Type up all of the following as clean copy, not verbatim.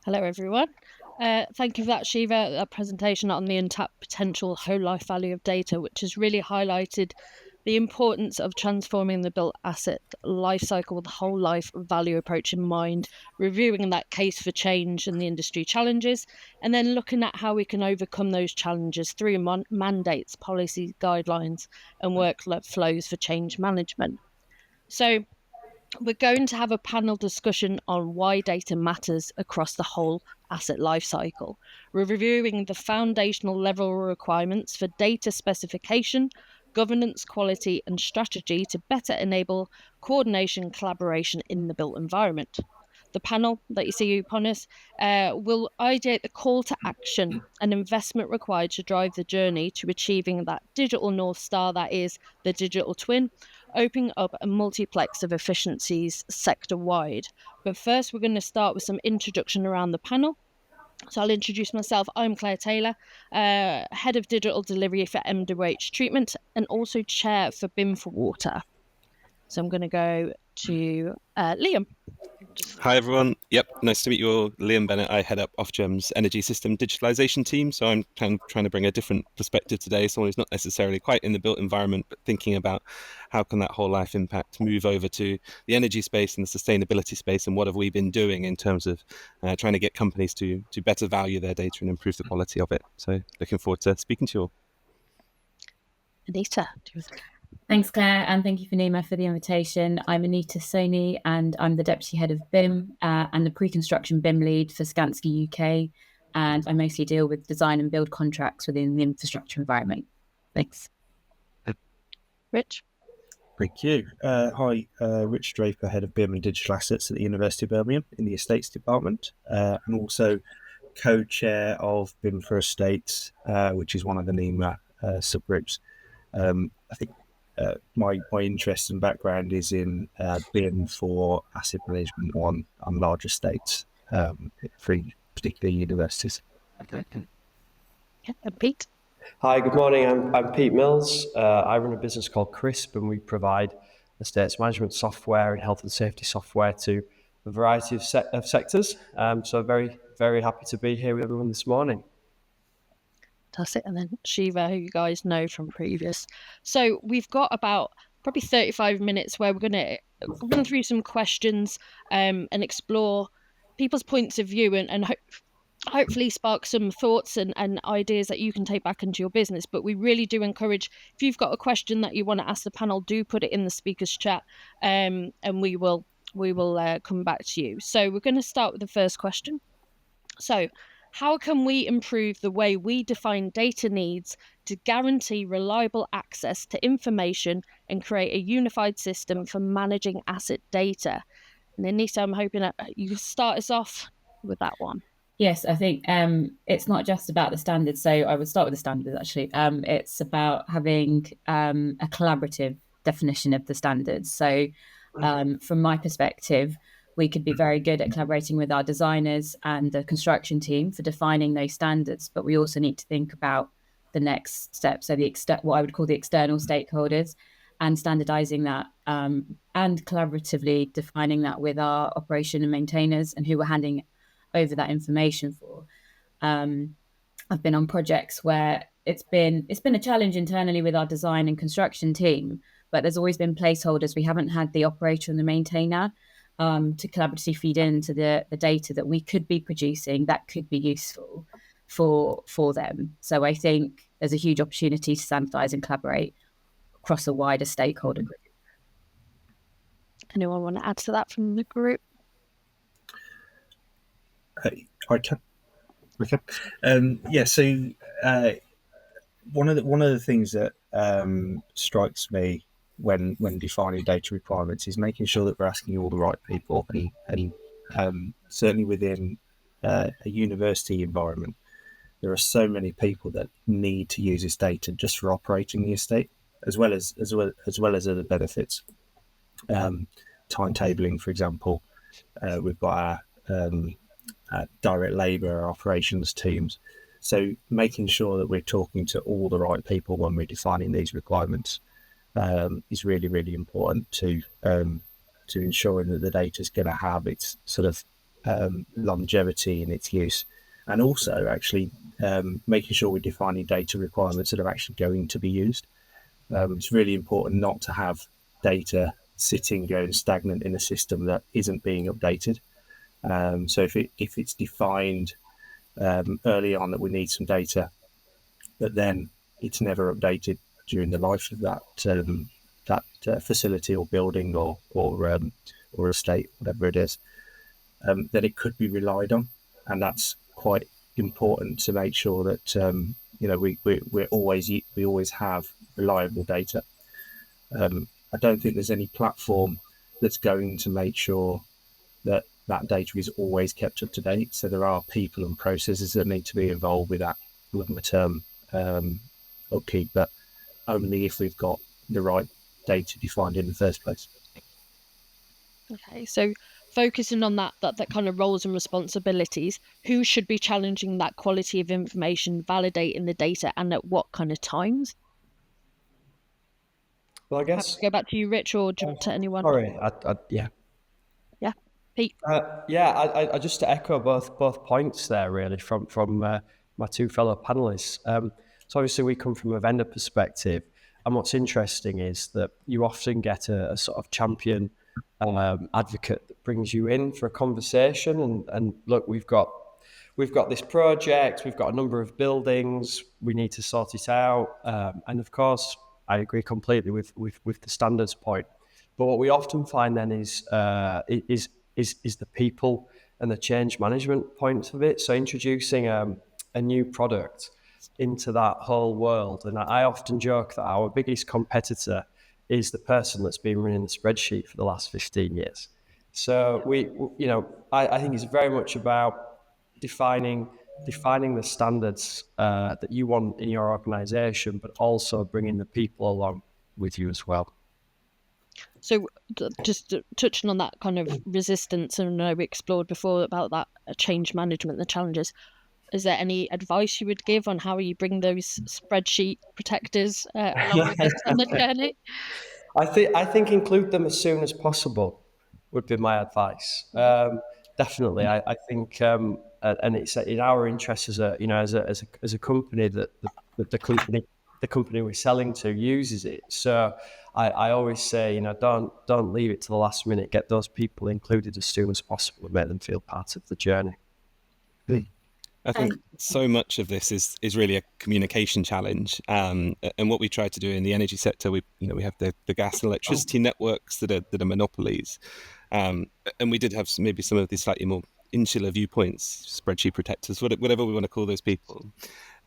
Hello, everyone. Thank you for that, Siva, a presentation on the untapped potential whole life value of data, which has really highlighted the importance of transforming the built asset life cycle with the whole life value approach in mind, reviewing that case for change and the industry challenges, and then looking at how we can overcome those challenges through mandates, policy guidelines, and workflows for change management. So, we're going to have a panel discussion on why data matters across the whole asset lifecycle. We're reviewing the foundational level requirements for data specification, governance, quality, and strategy to better enable coordination, collaboration in the built environment. The panel that you see upon us will ideate the call to action and investment required to drive the journey to achieving that digital North Star that is the digital twin, opening up a multiplex of efficiencies sector-wide. But first, we're going to start with some introduction around the panel. So I'll introduce myself. I'm Clare Taylor, Head of Digital Delivery for MWH Treatment and also Chair for BIM for Water. So I'm going to go to Liam. Hi, everyone. Yep, nice to meet you all. Liam Bennet. I head up Ofgem's Energy System Digitalisation team. So I'm trying to bring a different perspective today, someone who's not necessarily quite in the built environment, but thinking about how can that whole life impact move over to the energy space and the sustainability space, and what have we been doing in terms of trying to get companies to better value their data and improve the quality of it. So looking forward to speaking to you all. Anita. Thanks, Claire, and thank you for Nima for the invitation. I'm Anita Soni, and I'm the Deputy Head of BIM and the Pre-Construction BIM Lead for Skanska UK, and I mostly deal with design and build contracts within the infrastructure environment. Thanks. Rich? Thank you. Hi, Rich Draper, Head of BIM and Digital Assets at the University of Birmingham in the Estates Department, and also co-chair of BIM for Estates, which is one of the nima subgroups. I think my interest and background is in BIM for asset management on large estates, for particular universities. Okay. Yeah, and Pete. Hi, good morning. I'm Pete Mills. I run a business called Cryps, and we provide estates management software and health and safety software to a variety of sectors. So very, very happy to be here with everyone this morning. Fantastic. And then Siva, who you guys know from previous. So we've got about probably 35 minutes where we're going to run through some questions and explore people's points of view and hopefully spark some thoughts and ideas that you can take back into your business. But we really do encourage, if you've got a question that you want to ask the panel, do put it in the speakers chat and we will come back to you. So we're going to start with the first question. So how can we improve the way we define data needs to guarantee reliable access to information and create a unified system for managing asset data? And Anita, I'm hoping that you can start us off with that one. Yes, I think it's not just about the standards. So I would start with the standards, actually. It's about having a collaborative definition of the standards. So from my perspective, we could be very good at collaborating with our designers and the construction team for defining those standards, but we also need to think about the next step. So what I would call the external stakeholders, and standardizing that and collaboratively defining that with our operation and maintainers and who we're handing over that information for. I've been on projects where it's been a challenge internally with our design and construction team, but there's always been placeholders. We haven't had the operator and the maintainer to collaboratively feed into the data that we could be producing that could be useful for them. So I think there's a huge opportunity to standardize and collaborate across a wider stakeholder group. Anyone want to add to that from the group? I can. Okay. So one of the things that strikes me when defining data requirements is making sure that we're asking all the right people, and certainly within a university environment, there are so many people that need to use this data just for operating the estate, as well as other benefits. Timetabling, for example, we've got our direct labour, our operations teams. So making sure that we're talking to all the right people when we're defining these requirements is really, really important to ensuring that the data is going to have its sort of longevity in its use, and also actually making sure we're defining data requirements that are actually going to be used. It's really important not to have data sitting going stagnant in a system that isn't being updated. So if it's defined early on that we need some data, but then it's never updated during the life of that facility or building or estate, whatever it is, then it could be relied on, and that's quite important to make sure that we always have reliable data. I don't think there's any platform that's going to make sure that data is always kept up to date. So there are people and processes that need to be involved with that longer term upkeep, but only if we've got the right data defined in the first place. Okay, so focusing on that kind of roles and responsibilities, who should be challenging that quality of information, validating the data, and at what kind of times? Well, I guess. Go back to you, Rich, or to anyone. Sorry, Yeah, Pete. I just to echo both points there, really, from my two fellow panelists. So obviously we come from a vendor perspective, and what's interesting is that you often get a sort of champion advocate that brings you in for a conversation, and look, we've got this project, we've got a number of buildings, we need to sort it out, and of course I agree completely with the standards point. But what we often find then is the people and the change management point of it. So introducing a new product into that whole world. And I often joke that our biggest competitor is the person that's been running the spreadsheet for the last 15 years. So I think it's very much about defining the standards that you want in your organization, but also bringing the people along with you as well. So just touching on that kind of resistance, and I know we explored before about that change management, the challenges. Is there any advice you would give on how you bring those spreadsheet protectors along with us on the journey? I think include them as soon as possible would be my advice. Definitely, I think, and it's in our interest as a company that the company we're selling to uses it. So I always say, don't leave it to the last minute. Get those people included as soon as possible and make them feel part of the journey. I think so much of this is really a communication challenge, and what we try to do in the energy sector, we have the gas and electricity networks that are monopolies, and we did have maybe some of these slightly more insular viewpoints, spreadsheet protectors, whatever we want to call those people,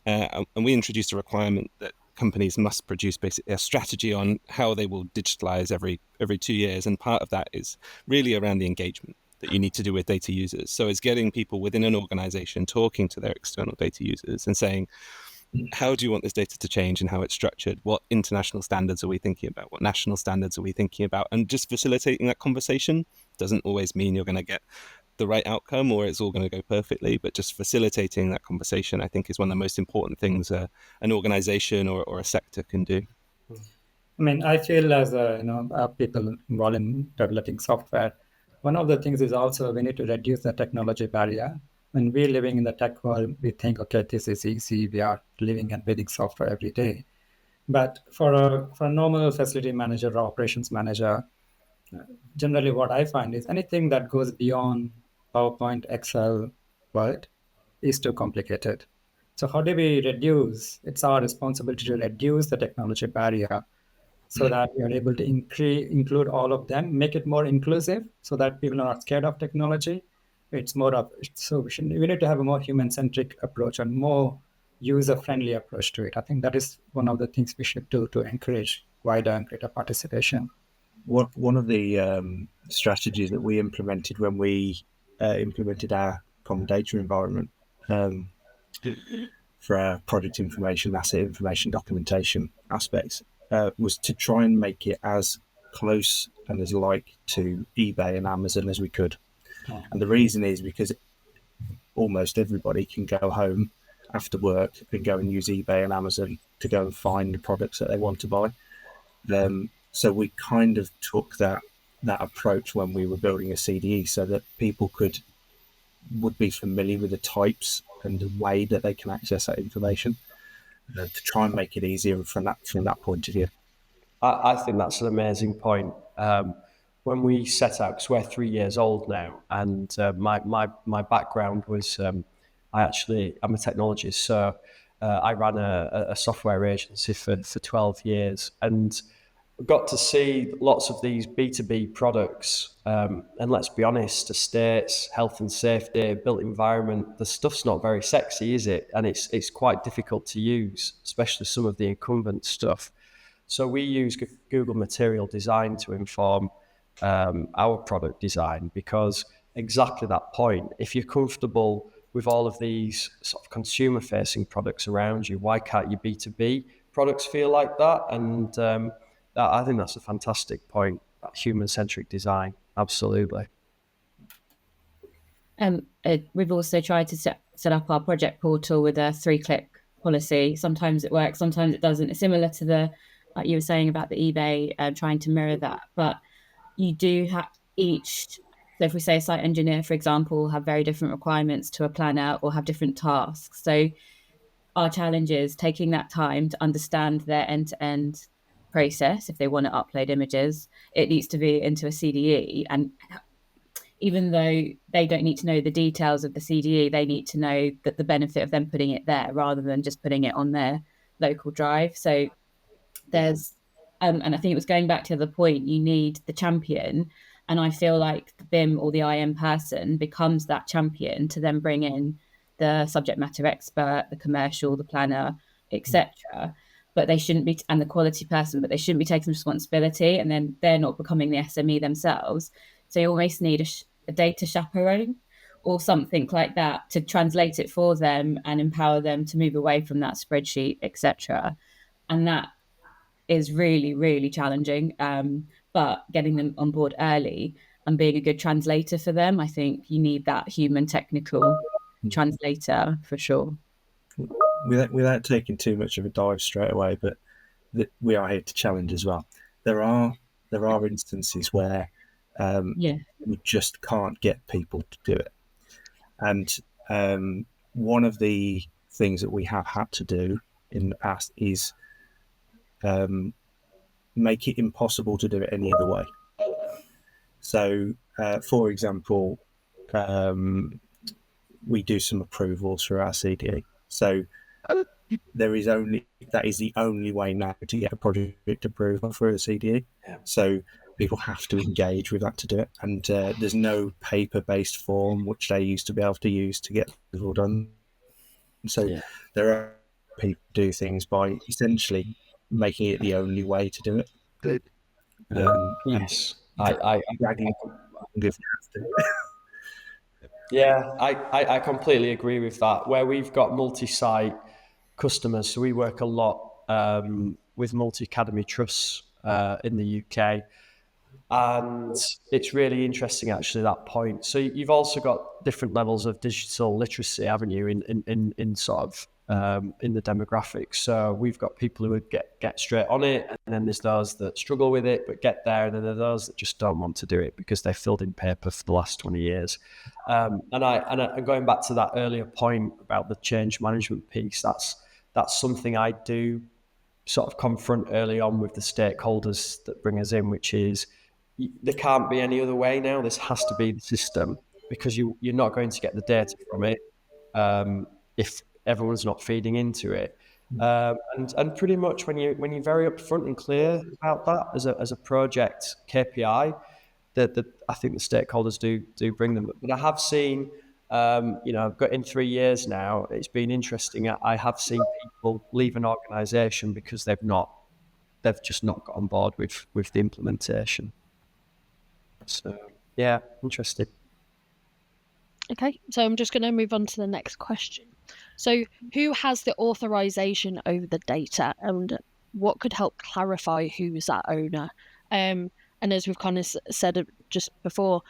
and we introduced a requirement that companies must produce basically a strategy on how they will digitalize every 2 years, and part of that is really around the engagement that you need to do with data users. So it's getting people within an organization talking to their external data users and saying, how do you want this data to change and how it's structured? What international standards are we thinking about? What national standards are we thinking about? And just facilitating that conversation doesn't always mean you're going to get the right outcome or it's all going to go perfectly, but just facilitating that conversation, I think, is one of the most important things an organization or a sector can do. I mean, I feel as people involved in developing software, one of the things is also we need to reduce the technology barrier. When we're living in the tech world, we think, okay, this is easy. We are living and breathing software every day. But for a normal facility manager or operations manager, generally what I find is anything that goes beyond PowerPoint, Excel, Word is too complicated. So how do we reduce? It's our responsibility to reduce the technology barrier so that we are able to include all of them, make it more inclusive so that people are not scared of technology. It's more of, so we need to have a more human-centric approach and more user-friendly approach to it. I think that is one of the things we should do to encourage wider and greater participation. One of the strategies that we implemented when we implemented our common data environment for our project information, asset information, documentation aspects was to try and make it as close and as like to eBay and Amazon as we could. And the reason is because almost everybody can go home after work and go and use eBay and Amazon to go and find the products that they want to buy. So we kind of took that approach when we were building a CDE so that people could would be familiar with the types and the way that they can access that information, to try and make it easier from that point of view. I think that's an amazing point. When we set out, because we're 3 years old now, and my background was I'm a technologist, so I ran a software agency for 12 years, and got to see lots of these B2B products. And let's be honest, estates, health and safety, built environment, the stuff's not very sexy, is it? And it's quite difficult to use, especially some of the incumbent stuff. So we use Google Material Design to inform our product design, because exactly that point, if you're comfortable with all of these sort of consumer-facing products around you, why can't your B2B products feel like that? And I think that's a fantastic point, that human-centric design, absolutely. We've also tried to set up our project portal with a 3-click policy. Sometimes it works, sometimes it doesn't. It's similar to the, like you were saying about the eBay, trying to mirror that. But you do have so if we say a site engineer, for example, have very different requirements to a planner or have different tasks. So our challenge is taking that time to understand their end-to-end process. If they want to upload images, it needs to be into a CDE, and even though they don't need to know the details of the CDE, they need to know that the benefit of them putting it there rather than just putting it on their local drive. So there's and I think it was going back to the point, you need the champion, and I feel like the BIM or the IM person becomes that champion to then bring in the subject matter expert, the commercial, the planner, etc. But they shouldn't be, and the quality person, but they shouldn't be taking responsibility, and then they're not becoming the SME themselves. So you almost need a data chaperone or something like that to translate it for them and empower them to move away from that spreadsheet, etc. And that is really, really challenging. But getting them on board early and being a good translator for them, I think you need that human technical translator for sure. Without taking too much of a dive straight away, but we are here to challenge as well. There are instances where we just can't get people to do it, and one of the things that we have had to do in the past is make it impossible to do it any other way. So, for example, we do some approvals through our CDE. So that is the only way now to get a project approved for a CDE. Yeah. So people have to engage with that to do it, and there's no paper-based form which they used to be able to use to get it all done. So there are people who do things by essentially making it the only way to do it. Yes, I completely agree with that. Where we've got multi-site customers, so we work a lot with multi-academy trusts in the UK, and it's really interesting actually, that point. So you've also got different levels of digital literacy, haven't you, in sort of in the demographics. So we've got people who would get straight on it, and then there's those that struggle with it but get there, and then there are those that just don't want to do it because they filled in paper for the last 20 years. And going back to that earlier point about the change management piece, that's something I do sort of confront early on with the stakeholders that bring us in, which is there can't be any other way now. This has to be the system, because you're not going to get the data from it if everyone's not feeding into it. And pretty much when you're very upfront and clear about that as a project KPI, that I think the stakeholders do bring them. But I have seen, I've got in 3 years now, it's been interesting. I have seen people leave an organisation because they've just not got on board with the implementation. So yeah, interesting. Okay, so I'm just going to move on to the next question. So who has the authorization over the data, and what could help clarify who's that owner? And as we've kind of said just before,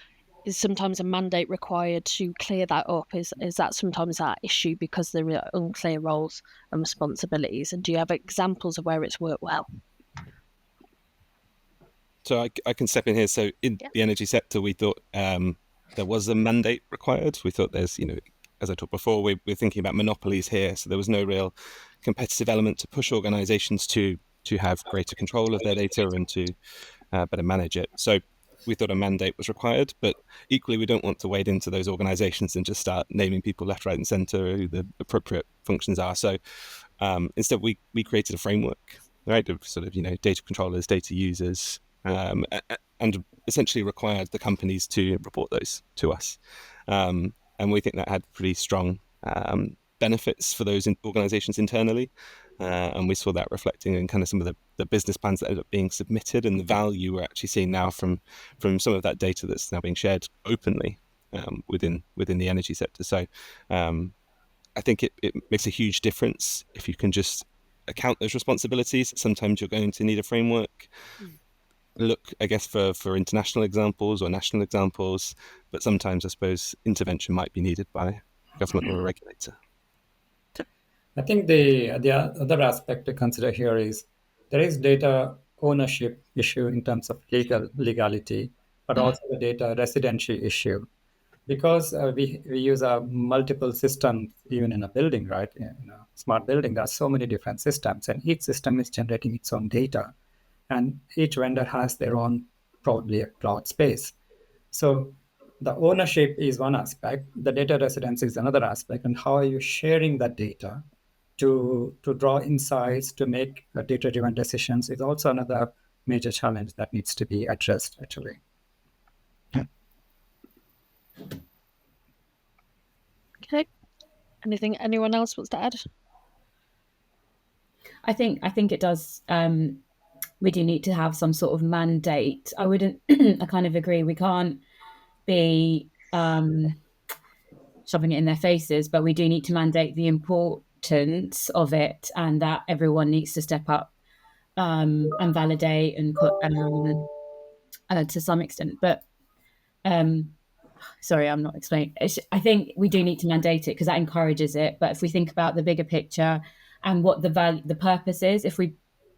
is sometimes a mandate required to clear that up? Is that sometimes that issue because there are unclear roles and responsibilities? And do you have examples of where it's worked well? So I can step in here. So in the energy sector, we thought there was a mandate required. We thought there's, as I talked before, we're thinking about monopolies here, so there was no real competitive element to push organisations to have greater control of their data and to better manage it. So we thought a mandate was required, but equally we don't want to wade into those organisations and just start naming people left, right, and centre who the appropriate functions are. So instead, we created a framework, right, of sort of data controllers, data users, and essentially required the companies to report those to us. And we think that had pretty strong benefits for those organisations internally. And we saw that reflecting in kind of some of the business plans that ended up being submitted, and the value we're actually seeing now from some of that data that's now being shared openly within the energy sector. So I think it makes a huge difference if you can just account those responsibilities. Sometimes you're going to need a framework. Look, I guess, for international examples or national examples, but sometimes I suppose intervention might be needed by government or a regulator. I think the other aspect to consider here is there is data ownership issue in terms of legality, but also the data residency issue. Because we use multiple systems even in a building, right? In a smart building, there are so many different systems, and each system is generating its own data. And each vendor has their own, probably a cloud space. So the ownership is one aspect, the data residence is another aspect, and how are you sharing that data to draw insights, to make data-driven decisions is also another major challenge that needs to be addressed, actually. Okay. Anyone else wants to add? I think it does. We do need to have some sort of mandate. I kind of agree. We can't be shoving it in their faces, but we do need to mandate the importance of it, and that everyone needs to step up and validate and to some extent. But sorry, I'm not explaining. I think we do need to mandate it because that encourages it. But if we think about the bigger picture and what the purpose is, if we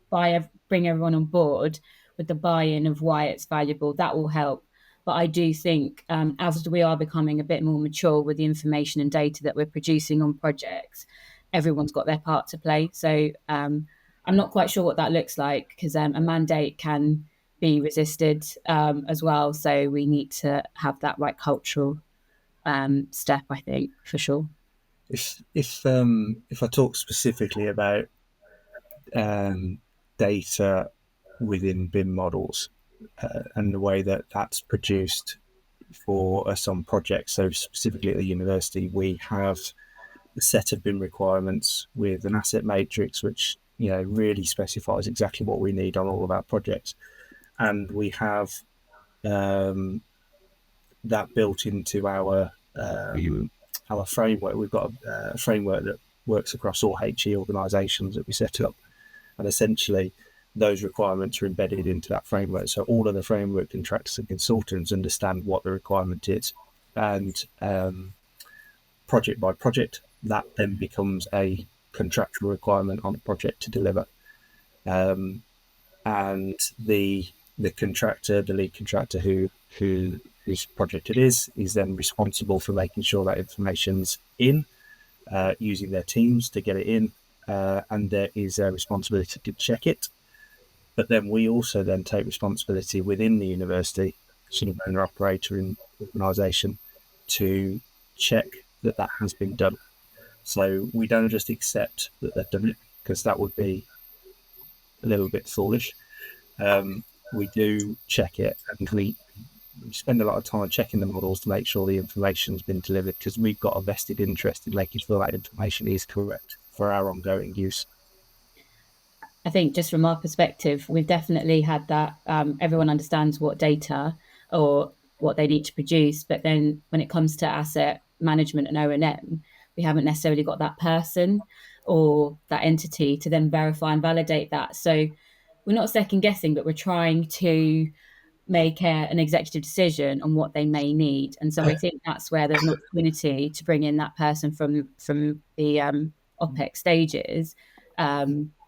bring everyone on board with the buy-in of why it's valuable, that will help. But I do think as we are becoming a bit more mature with the information and data that we're producing on projects, everyone's got their part to play. So I'm not quite sure what that looks like, because a mandate can be resisted as well. So we need to have that right cultural step, I think, for sure. If I talk specifically about data within BIM models and the way that that's produced for us on projects, so specifically at the university, we have a set of BIM requirements with an asset matrix which really specifies exactly what we need on all of our projects, and we have that built into our framework. We've got a framework that works across all HE organisations that we set up, and essentially those requirements are embedded into that framework. So all of the framework contractors and consultants understand what the requirement is, and project by project, that then becomes a contractual requirement on a project to deliver. And the contractor, the lead contractor whose project it is then responsible for making sure that information's in, using their teams to get it in, and there is a responsibility to check it. But then we also then take responsibility within the university, sort of owner operator in organisation, to check that has been done. So we don't just accept that they've done it, because that would be a little bit foolish. We do check it, and we spend a lot of time checking the models to make sure the information's been delivered, because we've got a vested interest in making sure that information is correct for our ongoing use. I think just from our perspective, we've definitely had that. Everyone understands what data or what they need to produce, but then when it comes to asset management and O&M, we haven't necessarily got that person or that entity to then verify and validate that. So we're not second guessing, but we're trying to make an executive decision on what they may need. And so I think that's where there's an opportunity to bring in that person from the OPEX stages,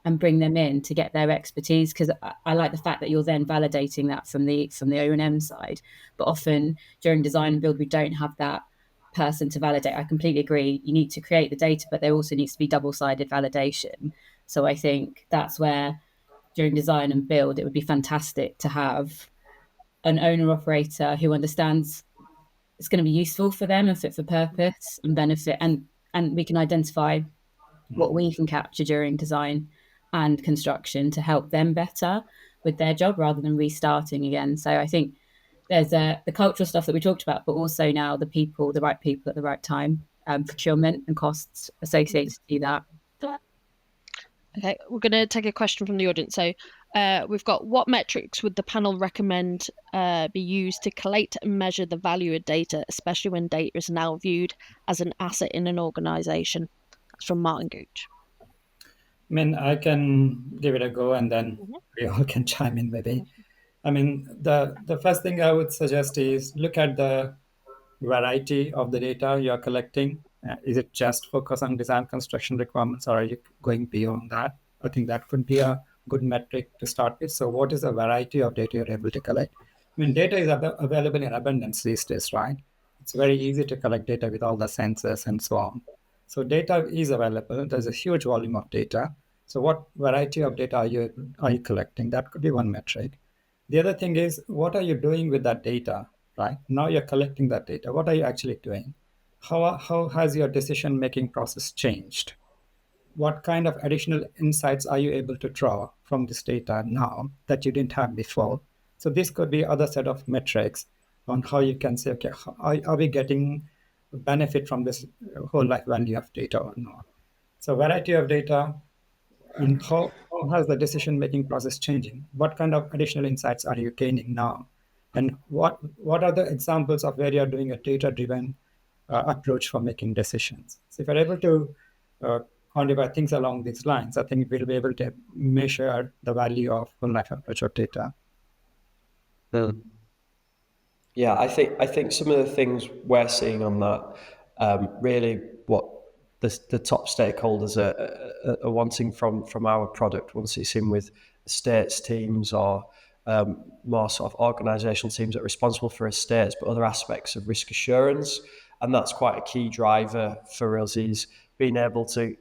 and bring them in to get their expertise, because I like the fact that you're then validating that from the O&M side. But often during design and build, we don't have that person to validate. I completely agree. You need to create the data, but there also needs to be double-sided validation. So I think that's where during design and build, it would be fantastic to have an owner operator who understands it's going to be useful for them and fit for purpose and benefit, and we can identify what we can capture during design and construction to help them better with their job rather than restarting again. So I think there's the cultural stuff that we talked about, but also now the right people at the right time, procurement and costs associated to that. Okay, we're going to take a question from the audience. So we've got, what metrics would the panel recommend be used to collate and measure the value of data, especially when data is now viewed as an asset in an organisation? That's from Martin Gooch. I mean, I can give it a go, and then we all can chime in maybe. I mean, the first thing I would suggest is look at the variety of the data you're collecting. Is it just focus on design construction requirements, or are you going beyond that? I think that could be a good metric to start with. So what is the variety of data you're able to collect? I mean, data is available in abundance these days, right? It's very easy to collect data with all the sensors and so on. So data is available. There's a huge volume of data. So what variety of data are you collecting? That could be one metric. The other thing is, what are you doing with that data, right? Now you're collecting that data. What are you actually doing? How has your decision-making process changed? What kind of additional insights are you able to draw from this data now that you didn't have before? So this could be other set of metrics on how you can say, okay, are we getting benefit from this whole life value of data or not? So variety of data, in how has the decision-making process changing? What kind of additional insights are you gaining now? And what are the examples of where you're doing a data-driven approach for making decisions? So if you're able to quantify things along these lines, I think we'll be able to measure the value of full life approach of data. Yeah, I think some of the things we're seeing on that, really what the top stakeholders are wanting from our product, once it's in with estates teams or more sort of organisational teams that are responsible for estates, but other aspects of risk assurance. And that's quite a key driver for us, is being able to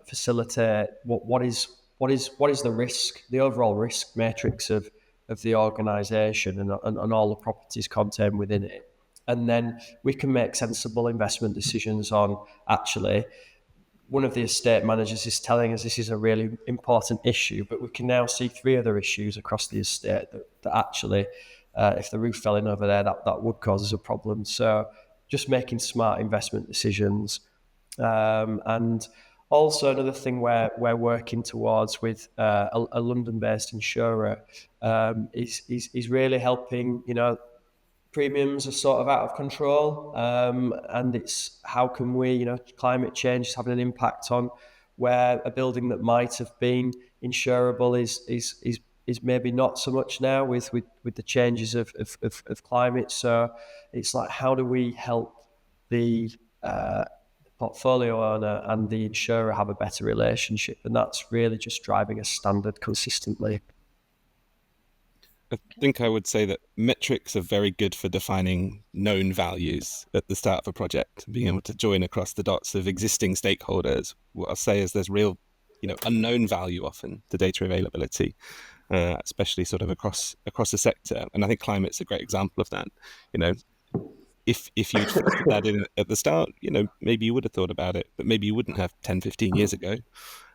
facilitate what is the risk, the overall risk matrix of the organisation and all the properties contained within it. And then we can make sensible investment decisions on, actually, one of the estate managers is telling us this is a really important issue, but we can now see 3 other issues across the estate that actually, if the roof fell in over there, that would cause us a problem. So just making smart investment decisions. And also another thing we're working towards with a London-based insurer is really helping, premiums are sort of out of control, and it's how can we, climate change is having an impact on where a building that might have been insurable is maybe not so much now with the changes of climate. So it's like, how do we help the portfolio owner and the insurer have a better relationship? And that's really just driving a standard consistently. I think I would say that metrics are very good for defining known values at the start of a project, being able to join across the dots of existing stakeholders. What I'll say is there's real, unknown value often to data availability, especially sort of across a sector. And I think climate's a great example of that. If you'd factored that in at the start, maybe you would have thought about it, but maybe you wouldn't have 10, 15 years ago.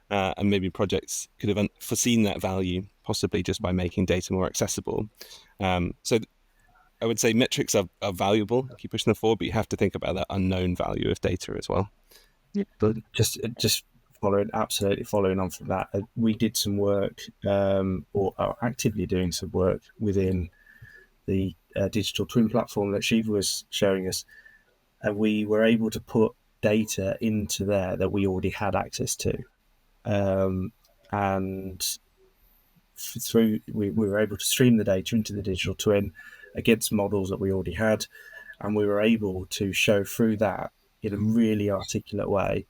And maybe projects could have foreseen that value, possibly just by making data more accessible. So I would say metrics are valuable, keep pushing them forward, but you have to think about that unknown value of data as well. But just following on from that, we did some work, or are actively doing some work within the digital twin platform that Siva was showing us, and we were able to put data into there that we already had access to. And through we were able to stream the data into the digital twin against models that we already had, and we were able to show through that in a really articulate way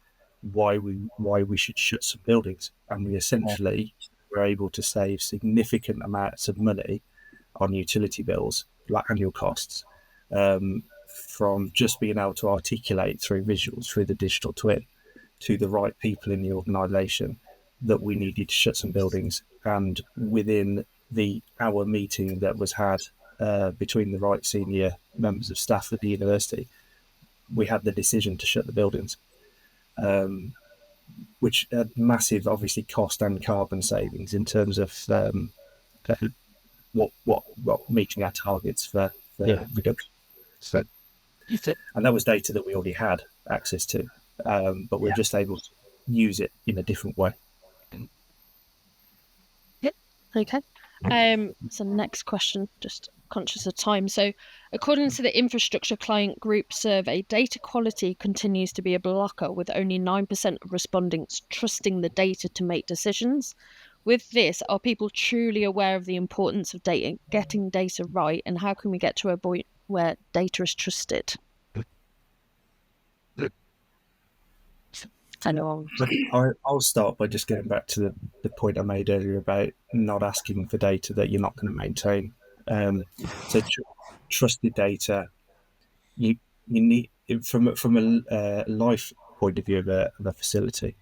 why we should shut some buildings, and we essentially were able to save significant amounts of money on utility bills, like annual costs, from just being able to articulate through visuals, through the digital twin, to the right people in the organisation that we needed to shut some buildings. And within the hour meeting that was had between the right senior members of staff at the university, we had the decision to shut the buildings, which had massive, obviously, cost and carbon savings in terms of what meeting our targets for reduction. So, and that was data that we already had access to, but we're just able to use it in a different way. Okay. So next question, just conscious of time. So according to the infrastructure client group survey, data quality continues to be a blocker, with only 9% of respondents trusting the data to make decisions. With this, are people truly aware of the importance of data, getting data right, and how can we get to a point where data is trusted? I'll start by just going back to the point I made earlier about not asking for data that you're not going to maintain. So trusted data, you need, from a life point of view of a facility,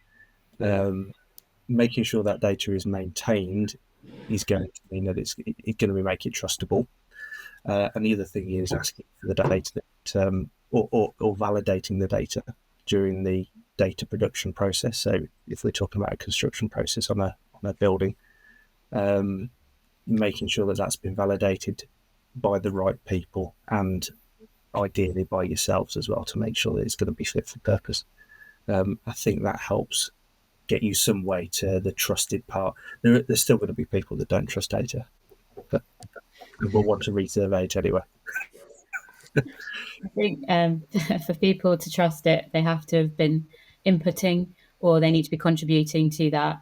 making sure that data is maintained is going to mean that it's going to make it trustable. And the other thing is asking for the data that, or validating the data during the data production process. So if we're talking about a construction process on a building, making sure that that's been validated by the right people, and ideally by yourselves as well, to make sure that it's going to be fit for purpose. I think that helps get you some way to the trusted part. There's still going to be people that don't trust data, but will want to resurvey it anyway. I think for people to trust it, they have to have been inputting, or they need to be contributing to that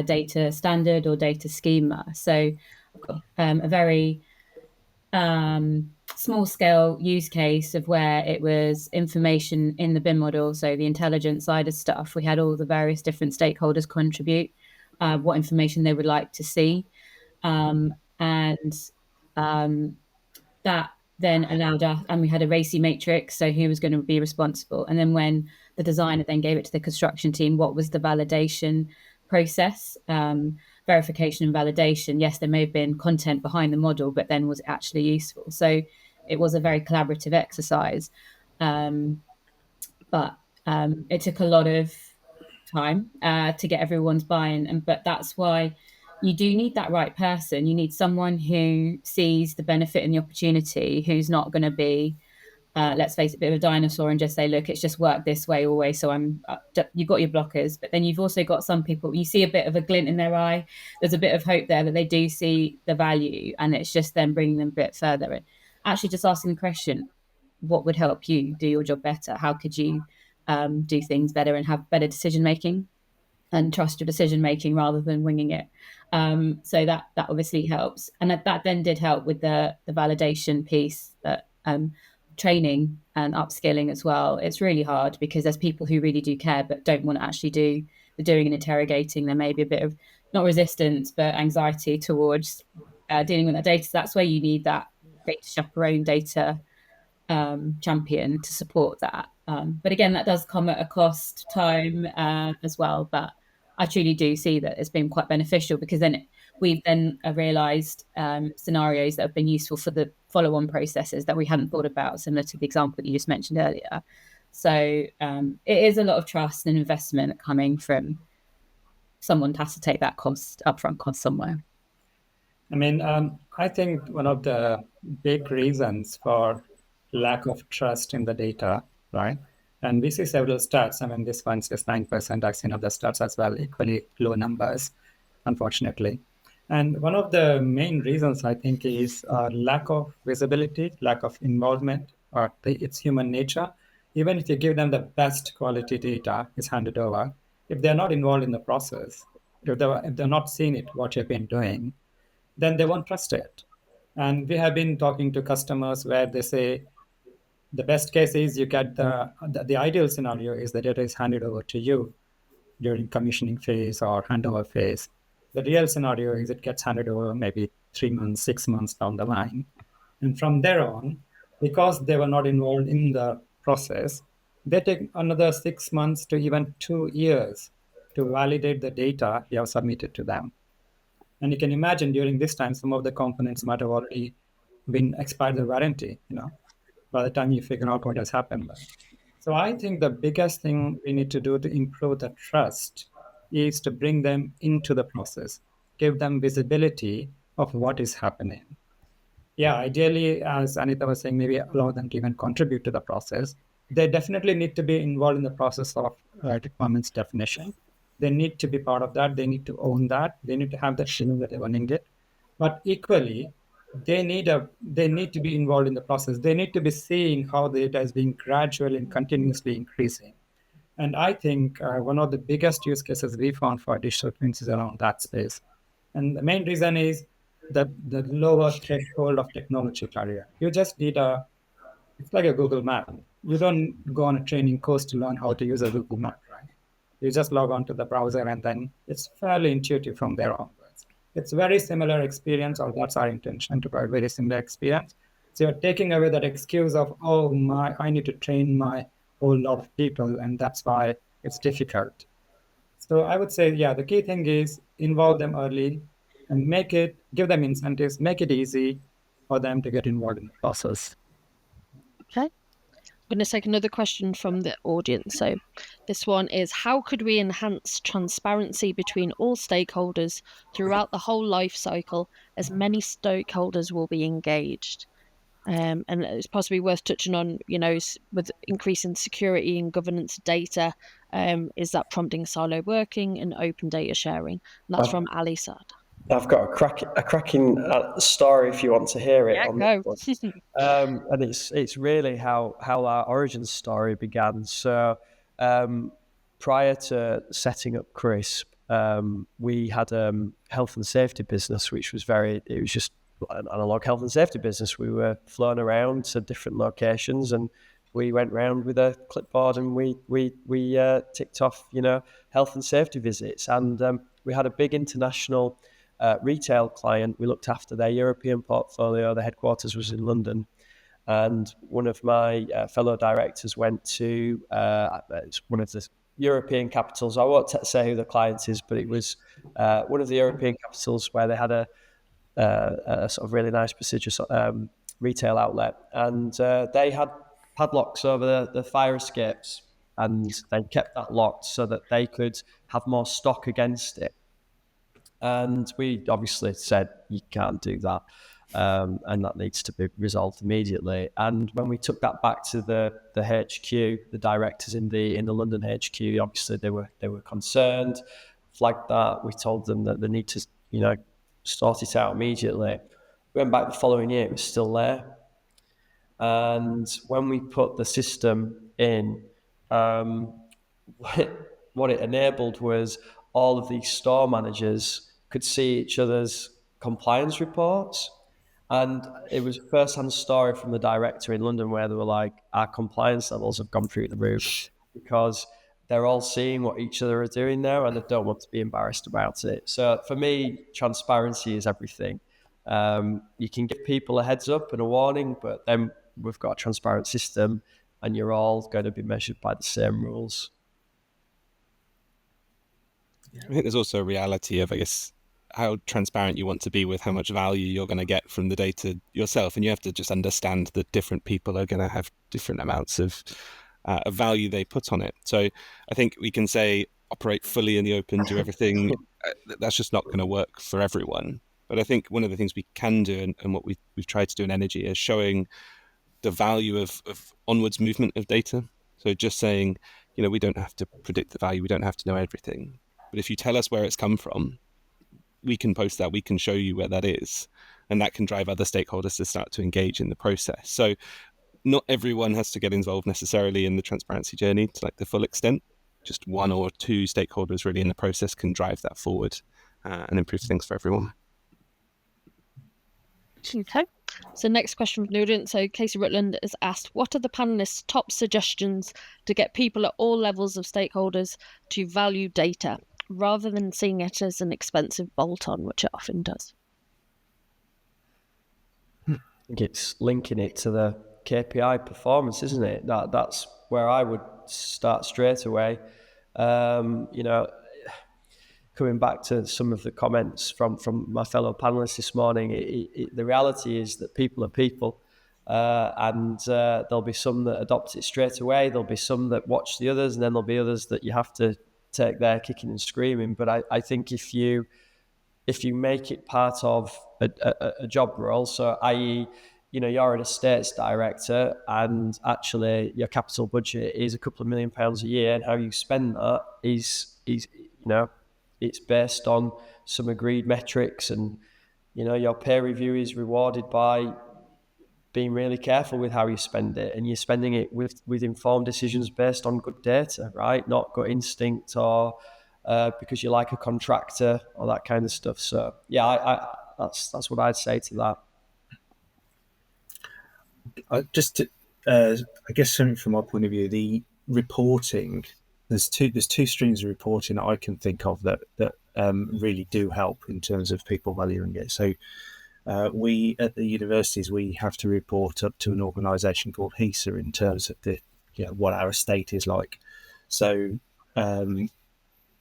data standard or data schema. So I've got a very small scale use case of where it was information in the BIM model, so the intelligence side of stuff. We had all the various different stakeholders contribute what information they would like to see, and that then allowed us, and we had a RACI matrix, so who was going to be responsible. And then when the designer then gave it to the construction team, what was the validation process, verification and validation. Yes, there may have been content behind the model, but then was it actually useful? So it was a very collaborative exercise, but it took a lot of time to get everyone's buy-in. But that's why you do need that right person. You need someone who sees the benefit and the opportunity, who's not going to be, let's face it, a bit of a dinosaur and just say, look, it's just worked this way always. So you've got your blockers, but then you've also got some people, you see a bit of a glint in their eye. There's a bit of hope there that they do see the value, and it's just then bringing them a bit further. And actually just asking the question, what would help you do your job better? How could you do things better and have better decision-making and trust your decision-making rather than winging it? So that obviously helps. And that then did help with the validation piece, that training and upskilling as well. It's really hard because there's people who really do care but don't want to actually do the doing and interrogating. There may be a bit of, not resistance, but anxiety towards dealing with that data. So that's where you need that data chaperone, data champion to support that. But again, that does come at a cost, time as well. But I truly do see that it's been quite beneficial, because then we've then realised scenarios that have been useful for the follow-on processes that we hadn't thought about, similar to the example that you just mentioned earlier. So it is a lot of trust and investment coming from someone has to take that cost, upfront cost somewhere. I mean, I think one of the big reasons for lack of trust in the data, right? And we see several stats. I mean, this one says 9%. I've seen other stats as well, equally low numbers, unfortunately. And one of the main reasons, I think, is lack of visibility, lack of involvement, or it's human nature. Even if you give them the best quality data is handed over, if they're not involved in the process, if they're not seeing it, what you've been doing, then they won't trust it. And we have been talking to customers where they say, the best case is you get the ideal scenario is the data is handed over to you, during commissioning phase or handover phase. The real scenario is it gets handed over maybe 3 months, 6 months down the line. And from there on, because they were not involved in the process, they take another 6 months to even 2 years to validate the data you have submitted to them. And you can imagine during this time, some of the components might have already been expired the warranty, by the time you figure out what has happened. So I think the biggest thing we need to do to improve the trust is to bring them into the process, give them visibility of what is happening. Yeah, ideally, as Anita was saying, maybe allow them to even contribute to the process. They definitely need to be involved in the process of requirements definition. They need to be part of that. They need to own that. They need to have that feeling that they're owning it. But equally, they need to be involved in the process. They need to be seeing how the data is being gradually and continuously increasing. And I think one of the biggest use cases we found for digital twins is around that space. And the main reason is the lower threshold of technology barrier. You just need it's like a Google map. You don't go on a training course to learn how to use a Google map, right? You just log on to the browser and then it's fairly intuitive from there onwards. It's very similar experience, or that's our intention, to provide very similar experience. So you're taking away that excuse of, I need to train my whole lot of people, and that's why it's difficult. So I would say, the key thing is involve them early and give them incentives, make it easy for them to get involved in the process. Okay. I'm going to take another question from the audience. So this one is, how could we enhance transparency between all stakeholders throughout the whole life cycle, as many stakeholders will be engaged? And it's possibly worth touching on, with increasing security and governance data, is that prompting silo working and open data sharing? And that's from Ali Saad. I've got a cracking story if you want to hear it. Yeah, go. And it's really how our origin story began. So prior to setting up Crisp, we had a health and safety business, which was it was just an analog health and safety business. We were flown around to different locations, and we went around with a clipboard and we ticked off, health and safety visits. And we had a big international retail client. We looked after their European portfolio. The headquarters was in London. And one of my fellow directors went to one of the European capitals. I won't say who the client is, but it was one of the European capitals where they had a sort of really nice, prestigious retail outlet. And they had padlocks over the fire escapes, and they kept that locked so that they could have more stock against it. And we obviously said, you can't do that. And that needs to be resolved immediately. And when we took that back to the HQ, the directors in the London HQ, obviously they were concerned, flagged that. We told them that they need to, sort it out immediately. We went back the following year, it was still there. And when we put the system in, what it enabled was all of these store managers could see each other's compliance reports. And it was a first-hand story from the director in London where they were like, our compliance levels have gone through the roof because they're all seeing what each other are doing now and they don't want to be embarrassed about it. So for me, transparency is everything. You can give people a heads up and a warning, but then we've got a transparent system and you're all going to be measured by the same rules. I think there's also a reality of, I guess, how transparent you want to be with how much value you're going to get from the data yourself. And you have to just understand that different people are going to have different amounts of value they put on it. So I think we can say operate fully in the open, do everything. That's just not going to work for everyone. But I think one of the things we can do, and what we've tried to do in Energy, is showing the value of onwards movement of data. So just saying, we don't have to predict the value, we don't have to know everything. But if you tell us where it's come from, we can post that, we can show you where that is, and that can drive other stakeholders to start to engage in the process. So not everyone has to get involved necessarily in the transparency journey to like the full extent. Just one or two stakeholders really in the process can drive that forward and improve things for everyone. Okay. So next question from the audience. So Casey Rutland has asked, what are the panelists' top suggestions to get people at all levels of stakeholders to value data rather than seeing it as an expensive bolt-on, which it often does? I think it's linking it to the KPI performance, isn't it? That's where I would start straight away. Coming back to some of the comments from my fellow panelists this morning, the reality is that people are people, and there'll be some that adopt it straight away. There'll be some that watch the others, and then there'll be others that you have to take there kicking and screaming. But I think if you make it part of a job role, so i.e., you're an estates director and actually your capital budget is a couple of £1 million a year, and how you spend that is it's based on some agreed metrics, and your peer review is rewarded by being really careful with how you spend it, and you're spending it with informed decisions based on good data, right? Not gut instinct or because you like a contractor or that kind of stuff. So yeah, that's what I'd say to that. I guess something from my point of view, the reporting. There's two streams of reporting that I can think of that really do help in terms of people valuing it. So we at the universities, we have to report up to an organisation called HESA in terms of what our estate is like. So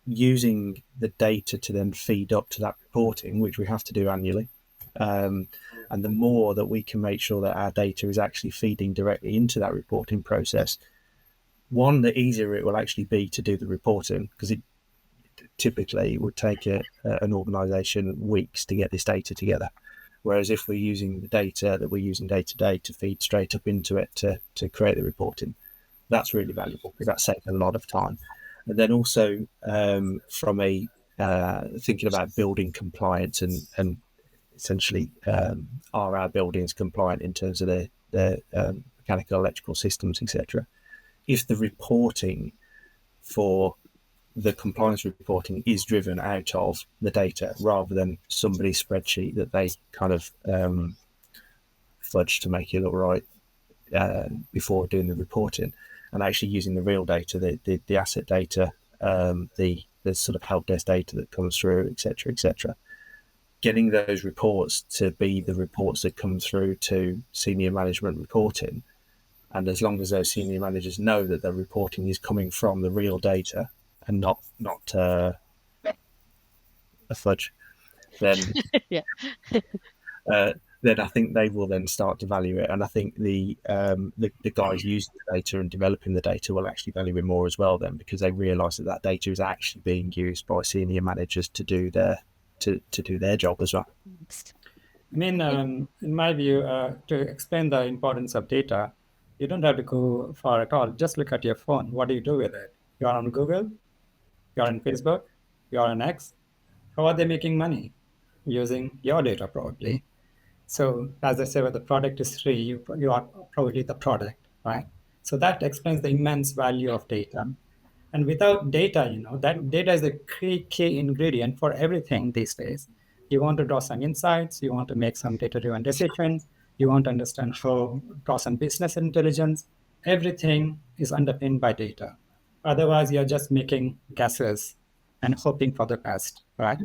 using the data to then feed up to that reporting, which we have to do annually. And the more that we can make sure that our data is actually feeding directly into that reporting process, one, the easier it will actually be to do the reporting, because it typically would take an organisation weeks to get this data together. Whereas if we're using the data that we're using day to day to feed straight up into it to create the reporting, that's really valuable because that saves a lot of time. And then also from a thinking about building compliance and essentially are our buildings compliant in terms of their mechanical, electrical systems, etc. If the reporting for the compliance reporting is driven out of the data rather than somebody's spreadsheet that they kind of fudge to make it look right before doing the reporting, and actually using the real data, the asset data, the sort of help desk data that comes through, etc., getting those reports to be the reports that come through to senior management reporting. And as long as those senior managers know that their reporting is coming from the real data and not a fudge, then Yeah. then I think they will then start to value it. And I think the guys using the data and developing the data will actually value it more as well then, because they realise that data is actually being used by senior managers to do their job as well. I mean, in my view, to explain the importance of data, you don't have to go far at all. Just look at your phone. What do you do with it? You're on Google, you're on Facebook, you're on X. How are they making money? Using your data, probably. So as I say, when the product is free, you are probably the product, right? So that explains the immense value of data. And without data, that data is a key ingredient for everything these days. You want to draw some insights, you want to make some data-driven decisions, you want to understand how draw some business intelligence. Everything is underpinned by data. Otherwise, you're just making guesses and hoping for the best, right?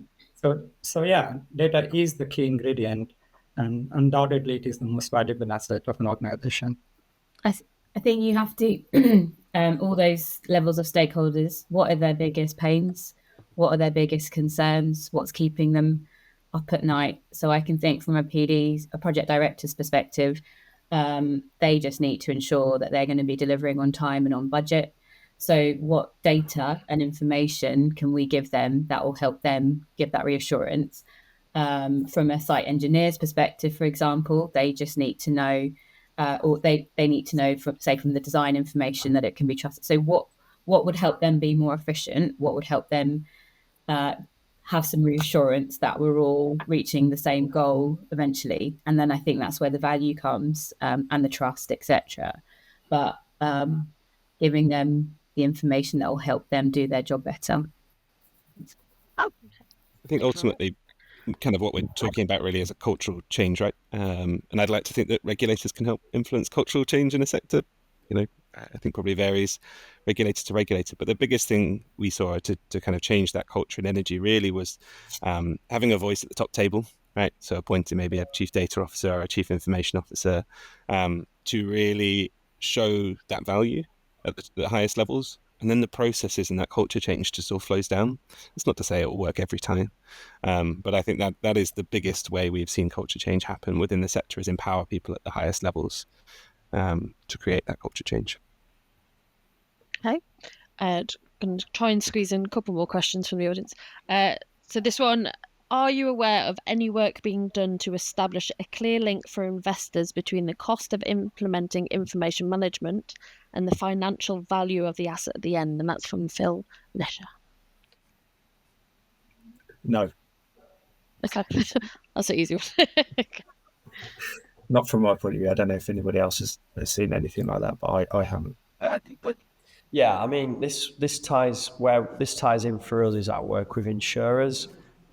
So yeah, data is the key ingredient, and undoubtedly it is the most valuable asset of an organization. I think you have to, all those levels of stakeholders, what are their biggest pains? What are their biggest concerns? What's keeping them up at night? So I can think from a project director's perspective, they just need to ensure that they're going to be delivering on time and on budget. So what data and information can we give them that will help them give that reassurance? From a site engineer's perspective, for example, they just need to know, or they need to know from the design information that it can be trusted. So what would help them be more efficient? What would help them have some reassurance that we're all reaching the same goal eventually? And then I think that's where the value comes, and the trust, etc. But giving them the information that will help them do their job better. I think ultimately kind of what we're talking about really is a cultural change, right? And I'd like to think that regulators can help influence cultural change in a sector. I think probably varies regulator to regulator, but the biggest thing we saw to kind of change that culture in energy really was having a voice at the top table, right? So appointing maybe a chief data officer or a chief information officer to really show that value at the highest levels. And then the processes and that culture change just all flows down. It's not to say it will work every time, but I think that is the biggest way we've seen culture change happen within the sector, is empower people at the highest levels to create that culture change. Okay. I'm going to try and squeeze in a couple more questions from the audience. So this one, are you aware of any work being done to establish a clear link for investors between the cost of implementing information management and the financial value of the asset at the end? And that's from Phil Lesher. No. Okay, that's an easy one. Not from my point of view. I don't know if anybody else has seen anything like that, but I haven't. Yeah, I mean, this ties in for us is our work with insurers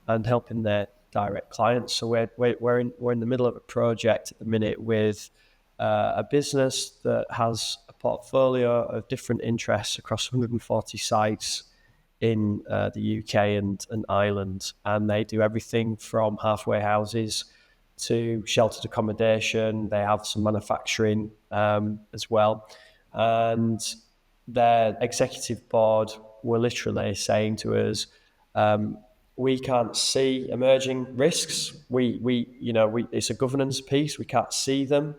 and helping their direct clients. So we're in the middle of a project at the minute with a business that has a portfolio of different interests across 140 sites in the UK and Ireland, and they do everything from halfway houses to sheltered accommodation. They have some manufacturing as well, and their executive board were literally saying to us, we can't see emerging risks. It's a governance piece. We can't see them.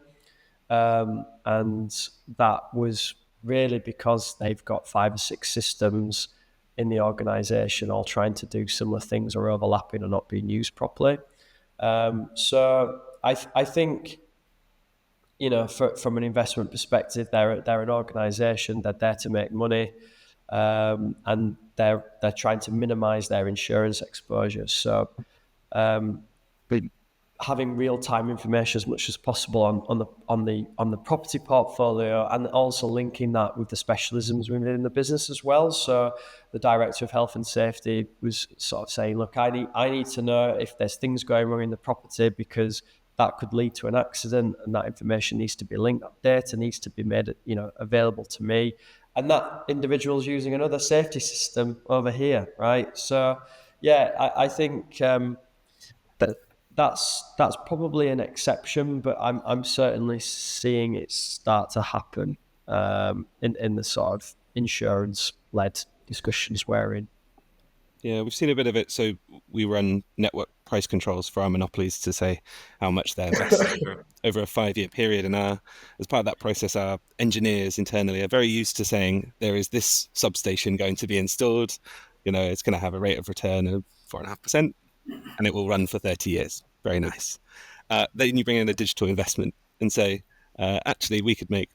And that was really because they've got 5 or 6 systems in the organisation all trying to do similar things or overlapping or not being used properly. So I think, from an investment perspective, they're an organisation. They're there to make money, and they're trying to minimise their insurance exposure. So, having real time information as much as possible on the property portfolio, and also linking that with the specialisms within the business as well. So, the director of health and safety was sort of saying, "Look, I need to know if there's things going wrong in the property, because that could lead to an accident, and that information needs to be linked. That data needs to be made, available to me, and that individual's using another safety system over here, right?" So, yeah, I think that's probably an exception, but I'm certainly seeing it start to happen in the sort of insurance-led discussions we're in. Yeah, we've seen a bit of it. So we run network price controls for our monopolies to say how much they're invested over a 5-year period. And as part of that process, our engineers internally are very used to saying there is this substation going to be installed. It's going to have a rate of return of 4.5%, and it will run for 30 years. Very nice. Then you bring in a digital investment and say, actually, we could make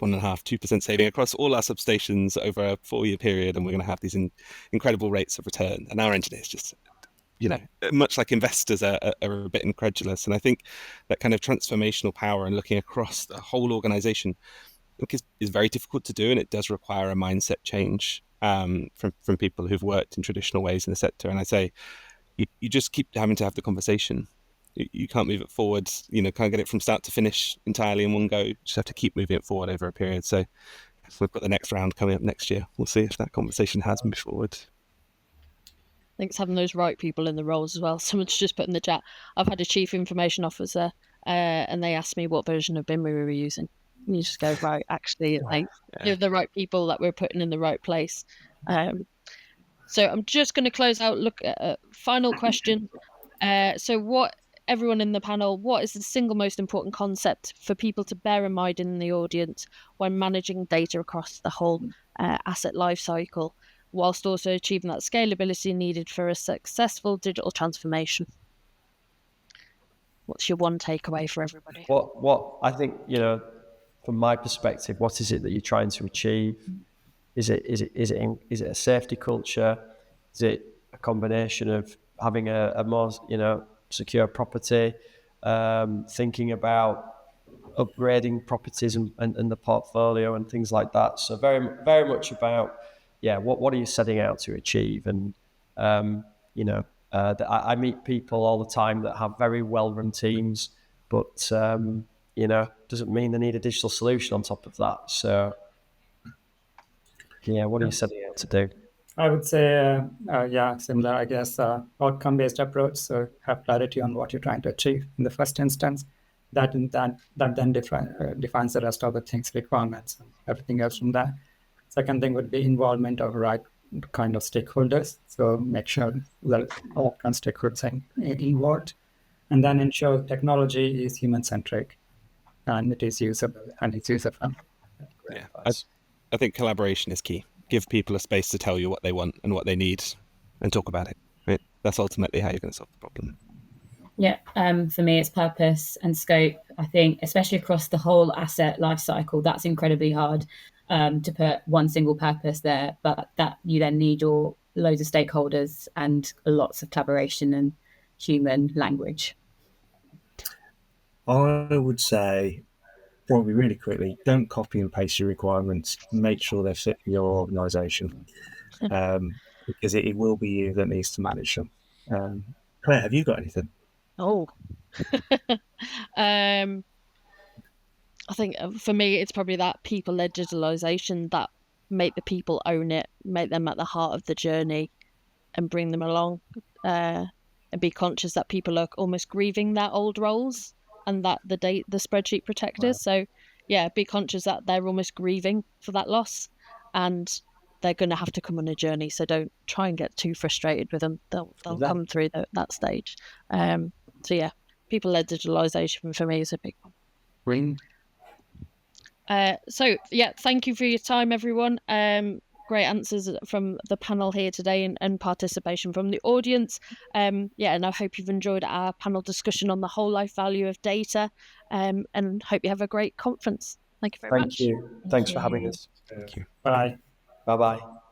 1.5-2% saving across all our substations over a 4-year period, and we're going to have these incredible rates of return. And our engineers just, much like investors, are a bit incredulous. And I think that kind of transformational power and looking across the whole organization is very difficult to do, and it does require a mindset change from people who've worked in traditional ways in the sector. And I say, you just keep having to have the conversation. You can't move it forward, can't get it from start to finish entirely in one go. You just have to keep moving it forward over a period. So we've got the next round coming up next year. We'll see if that conversation has moved forward. I think it's having those right people in the roles as well. Someone's just put in the chat, I've had a chief information officer and they asked me what version of BIM we were using. And you just go, right, actually, you're the right people that we're putting in the right place. So I'm just going to close out, look at a final question. So everyone in the panel, what is the single most important concept for people to bear in mind in the audience when managing data across the whole asset life cycle, whilst also achieving that scalability needed for a successful digital transformation? What's your one takeaway for everybody? What I think, from my perspective, what is it that you're trying to achieve? Is it a safety culture? Is it a combination of having a more secure property, thinking about upgrading properties and the portfolio and things like that? So very, very much about what are you setting out to achieve, and I meet people all the time that have very well-run teams, but doesn't mean they need a digital solution on top of that. So, yeah, what are you setting out to do? I would say, similar, I guess, outcome-based approach. So have clarity on what you're trying to achieve in the first instance. That then defines the rest of the things, requirements, and everything else from there. Second thing would be involvement of right kind of stakeholders. So make sure that all kinds of stakeholders are involved, and then ensure technology is human-centric and it is usable and it's user-friendly. Yeah, I think collaboration is key. Give people a space to tell you what they want and what they need, and talk about it. Right? That's ultimately how you're going to solve the problem. Yeah, for me, it's purpose and scope. I think, especially across the whole asset life cycle, that's incredibly hard to put one single purpose there. But that you then need your loads of stakeholders and lots of collaboration and human language. I would say, probably really quickly, don't copy and paste your requirements. Make sure they're fit for your organisation, because it will be you that needs to manage them. Claire, have you got anything? Oh, I think for me, it's probably that people-led digitalisation, that make the people own it, make them at the heart of the journey and bring them along, and be conscious that people are almost grieving their old roles and that the spreadsheet protectors. So yeah, be conscious that they're almost grieving for that loss and they're going to have to come on a journey. So don't try and get too frustrated with them. They'll come through that stage. So yeah, people-led digitalisation for me is a big one. Green. So yeah, thank you for your time, everyone. Great answers from the panel here today and participation from the audience. And I hope you've enjoyed our panel discussion on the whole life value of data, and hope you have a great conference. Thank you very much. Thank you. Thanks for having us. Thank you. Bye. Bye-bye.